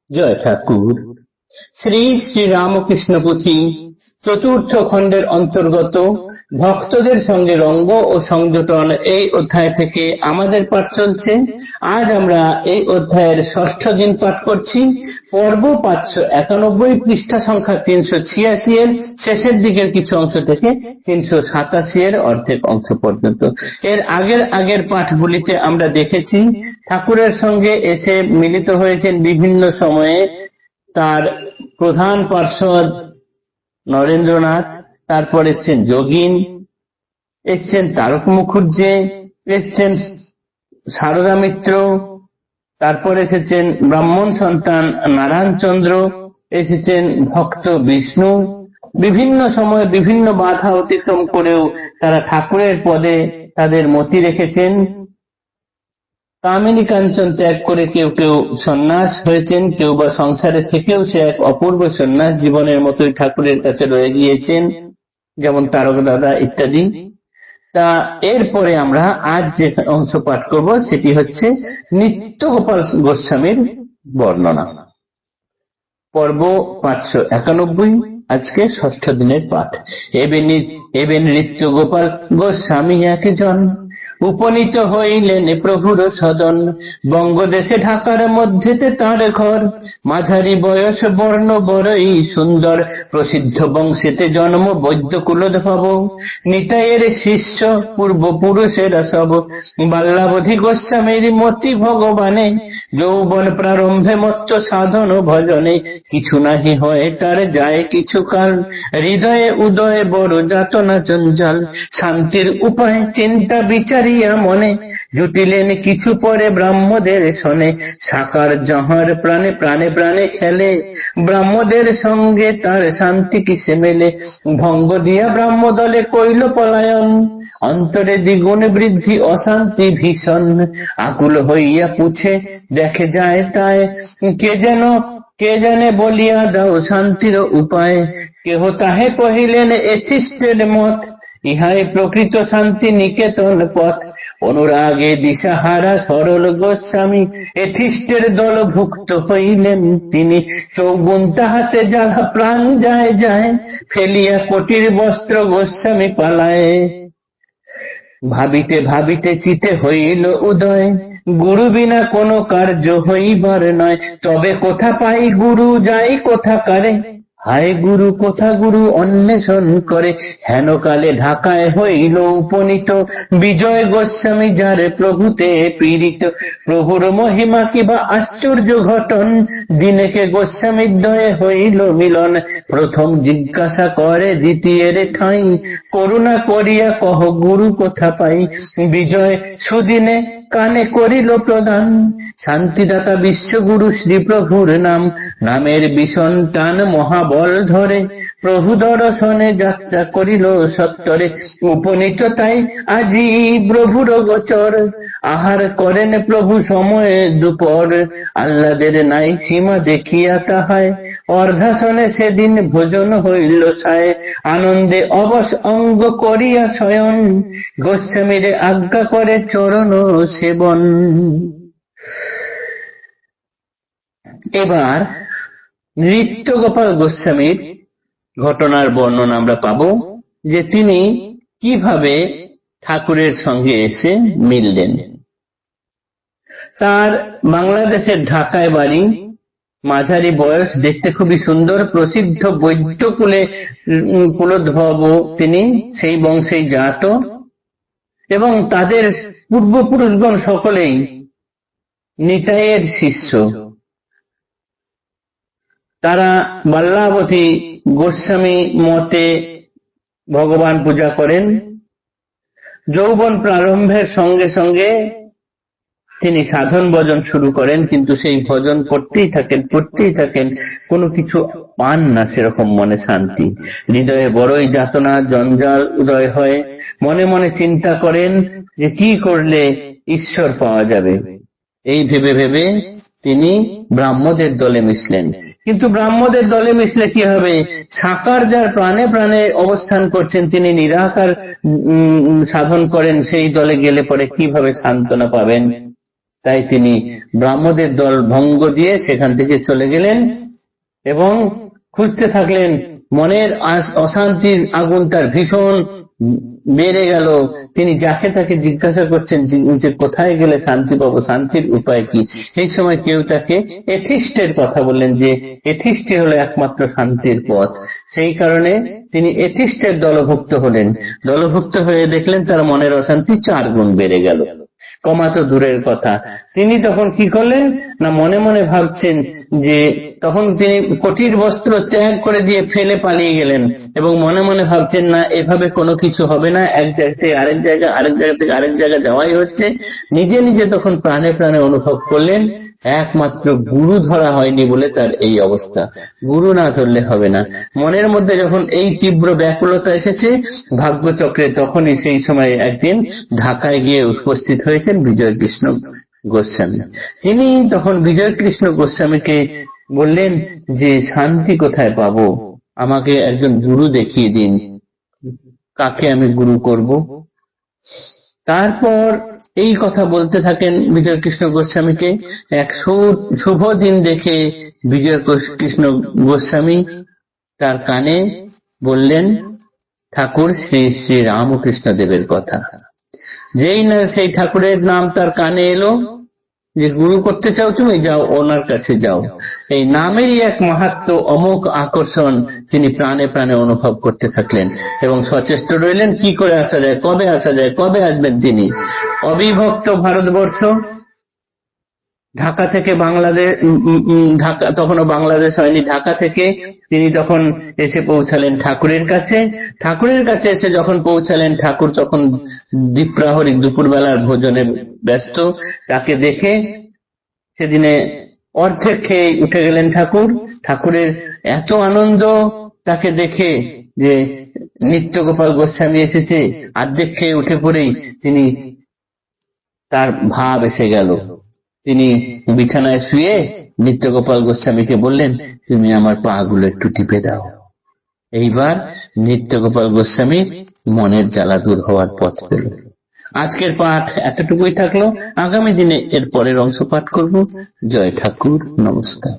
জয় ঠাকুর। শ্রী শ্রী রামকৃষ্ণ পুঁথি চতুর্থ খণ্ডের অন্তর্গত ভক্তদের সঙ্গে রঙ্গ ও সংযোজন এই অধ্যায় থেকে আমাদের পাঠ চলছে। আজ আমরা এই অধ্যায়ের ষষ্ঠ দিন পাঠ করছি। পর্ব 591, পৃষ্ঠা সংখ্যা 386 এর শেষের দিকের কিছু অংশ থেকে 387 এর অর্ধেক অংশ পর্যন্ত। এর আগের পাঠগুলিতে আমরা দেখেছি ঠাকুরের সঙ্গে এসে মিলিত হয়েছেন বিভিন্ন সময়ে তার প্রধান পার্ষদ নরেন্দ্রনাথ, তারপর এসছেন যোগিন, এসছেন তারক মুখুজ্জে, এসছেন সারদা মিত্র, তারপর এসেছেন ব্রাহ্মণ সন্তান নারায়ণ চন্দ্র, এসেছেন ভক্ত বিষ্ণু। বিভিন্ন সময়ে বিভিন্ন বাধা অতিক্রম করেও তারা ঠাকুরের পদে তাদের মতি রেখেছেন। কামিনী কাঞ্চন ত্যাগ করে কেউ কেউ সন্ন্যাস হয়েছেন, কেউ বা সংসারে থেকেও সে এক অপূর্ব সন্ন্যাস জীবনের মতোই ঠাকুরের কাছে রয়ে গিয়েছেন, যেমন তারক দাদা ইত্যাদি। তা এরপরে আমরা আজ যে অংশ পাঠ করব সেটি হচ্ছে নিত্য গোপাল গোস্বামীর বর্ণনা। পর্ব 591, আজকে ষষ্ঠ দিনের পাঠ। এবে নৃত্য গোপাল গোস্বামী একজন উপনীত হইলেন প্রভুর সদন। বঙ্গদেশে ঢাকার মধ্যেতে তাঁর ঘর, মাঝারি বয়স বর্ণ বড়ই সুন্দর। প্রসিদ্ধ বংশেতে জন্ম বৈদ্য কুলোদ্ভব, নিতাইয়ের শিষ্য পূর্বপুরুষেরা সব। বাল্যাবধি গোস্বামীর মতি ভগবানে, যৌবন প্রারম্ভে মত্ত সাধন ভজনে। কিছু নাহি হয় তার যায় কিছু কাল, হৃদয়ে উদয়ে বড় যাতনা জঞ্জাল। শান্তির উপায় চিন্তা বিচারিয়া মনে, জুটিলেন কিছু পরে ব্রাহ্মদের শোনে। সাকার যাহার প্রাণে প্রাণে প্রাণে খেলে, ব্রাহ্মদের সঙ্গে তার শান্তি কিসে মেলে। ভঙ্গ দিয়া ব্রাহ্ম দলে কইল পলায়ন, অন্তরে দ্বিগুণ বৃদ্ধি অশান্তি ভীষণ। আকুল হইয়া পুছে দেখে যায় তাই, কে জানে বলিয়া দাও শান্তির উপায়। কেহ তাহে কহিলেন এথিস্টের মত, ইহাই প্রকৃত শান্তি নিকেতন পথ। অনুরাগে দিশাহারা সরল গোস্বামী, এথিস্টের দলভুক্ত হইলেন তিনি। চৌগুণ তাহাতে জ্বালা প্রাণ যায় যায়, ফেলিয়া কোটির বস্ত্র গোস্বামী পালায়। ভাবিতে ভাবিতে চিতে হইল উদয়, গুরু বিনা কোনো কার্য হইবার নয়। তবে কোথা পাই গুরু যাই কোথা কারে, হায় গুরু কোথা গুরু অন্বেষণ করে। হেন কালে ঢাকায় হইল উপনীত, বিজয় গোস্বামী যারে প্রভুতে পীড়িত। প্রভুর মহিমা কিবা আশ্চর্য ঘটন, দিনেকে গোস্বামীর দয়ে হইল মিলন। প্রথম জিজ্ঞাসা করে দ্বিতীয়ের ঠাঁই, করুণা করিয়া কহ গুরু কোথা পাই। বিজয় সুদিনে কানে করিল প্রদান, শান্তিদাতা বিশ্বগুরু শ্রী প্রভুর নাম। নামের বিষণ টান মহাবল ধরে, প্রভু দর্শনে যাত্রা করিল সত্তরে। উপনীত তাই আজি প্রভুর গোচর, আহার করেন প্রভু সময়ে দুপর। আহ্লাদের নাই সীমা দেখিয়া তাহায়, অর্ধাসনে সেদিন ভোজন হইল সায়। আনন্দে অবশ অঙ্গ করিয়া শয়ন, গোস্বামীরে আজ্ঞা করে চরণ সেবন। এবার নৃত্য গোপাল গোস্বামীর ঘটনার বর্ণনা আমরা পাবো, যে তিনি কিভাবে ঠাকুরের সঙ্গে এসে মিললেন। তার বাংলাদেশের ঢাকায় বাড়ি, মাঝারি বয়স, দেখতে খুবই সুন্দর, প্রসিদ্ধ বৈদ্য কুলোদ্ভব তিনি, সেই বংশেই জাত, এবং তাদের পূর্বপুরুষগণ সকলেই নিতাইয়ের শিষ্য। তারা বাল্যাবধি গোস্বামী মতে ভগবান পূজা করেন। যৌবন প্রারম্ভের সঙ্গে সঙ্গে তিনি সাধন ভজন শুরু করেন, কিন্তু সেই ভজন করতেই থাকেন, কোনো কিছু পান না সেরকম মনে শান্তি। হৃদয়ে বড়ই যাতনা জঞ্জাল উদয় হয়, মনে মনে চিন্তা করেন যে কি করলে ঈশ্বর পাওয়া যাবে। এই ভেবে ভেবে তিনি ব্রাহ্মদের দলে মিশলেন। কিন্তু ব্রাহ্মদের দলে মিশলে কি হবে, সাকার যার প্রাণে প্রাণে অবস্থান করছেন, তিনি নিরাকার সাধন করেন, সেই দলে গেলে পরে কিভাবে সান্ত্বনা পাবেন। তাই তিনি ব্রাহ্মদের দল ভঙ্গ দিয়ে সেখান থেকে চলে গেলেন এবং খুঁজতে থাকলেন। মনের অশান্তির আগুন তার ভীষণ বেড়ে গেল। তিনি যাকে তাকে জিজ্ঞাসা করছেন যে কোথায় গেলে শান্তি পাবো, শান্তির উপায় কি। এই সময় কেউ তাকে এথিস্টের কথা বললেন যে এথিস্টই হলো একমাত্র শান্তির পথ। সেই কারণে তিনি এথিস্টের দলভুক্ত হলেন। দলভুক্ত হয়ে দেখলেন তার মনের অশান্তি 4 গুণ বেড়ে গেল। কমা তো দূরের কথা, তিনি তখন কি করলেন না মনে মনে ভাবছেন যে, তখন তিনি কটির বস্ত্র ত্যাগ করে দিয়ে ফেলে পালিয়ে গেলেন এবং মনে মনে ভাবছেন না এভাবে কোনো কিছু হবে না, এক জায়গা থেকে আরেক জায়গা, আরেক জায়গা থেকে আরেক জায়গা যাওয়াই হচ্ছে। নিজে নিজে তখন প্রাণে প্রাণে অনুভব করলেন একমাত্র গুরু ধরা হয়নি বলে তার এই অবস্থা, গুরু না ধরলে হবে না। মনের মধ্যে যখন এই তীব্র ব্যাকুলতা এসেছে ভাগ্যচক্রে, তখনই সেই সময় একদিন ঢাকায় গিয়ে উপস্থিত হয়েছেন বিজয় কৃষ্ণ গোস্বামী। তিনি তখন বিজয় কৃষ্ণ গোস্বামীকে বললেন যে শান্তি কোথায় পাবো, আমাকে একজন গুরু দেখিয়ে দিন, কাকে আমি গুরু করব। তারপর এই কথা বলতে থাকেন বিজয় কৃষ্ণ গোস্বামীকে। এক শুভ দিন দেখে বিজয় কৃষ্ণ গোস্বামী তার কানে বললেন ঠাকুর শ্রী শ্রী রামকৃষ্ণ দেবের কথা। যেই না সেই ঠাকুরের নাম তার কানে এলো, যে গুরু করতে চাও তুমি, যাও ওনার কাছে যাও। এই নামেরই এক মাহাত্ম্য, অমোঘ আকর্ষণ তিনি প্রাণে প্রাণে অনুভব করতে থাকলেন এবং সচেষ্ট রইলেন কি করে আসা যায়, কবে আসা যায়, কবে আসবেন তিনি। অবিভক্ত ভারতবর্ষ, ঢাকা থেকে বাংলাদেশ, ঢাকা তখনও বাংলাদেশ হয়নি, ঢাকা থেকে তিনি তখন এসে পৌঁছালেন ঠাকুরের কাছে। ঠাকুরের কাছে এসে যখন পৌঁছালেন, ঠাকুর তখন দ্বীপ্রাহরিক দুপুরবেলার ভোজনে ব্যস্ত। তাকে দেখে সেদিনে অর্ধেক খেয়ে উঠে গেলেন ঠাকুর। ঠাকুরের এত আনন্দ তাকে দেখে যে নিত্যগোপাল গোস্বামী এসেছে, অর্ধেক খেয়ে উঠে পড়েই তিনি তার ভাব এসে গেল। তিনি বিছানায় শুয়ে নিত্যগোপাল গোস্বামীকে বললেন তুমি আমার পা গুলো একটু টিপে দাও। এইবার নিত্যগোপাল গোস্বামীর মনের জ্বালা দূর হওয়ার পথ পেল। আজকের পাঠ এতটুকুই থাকলো, আগামী দিনে এর পরের অংশ পাঠ করব। জয় ঠাকুর, নমস্কার।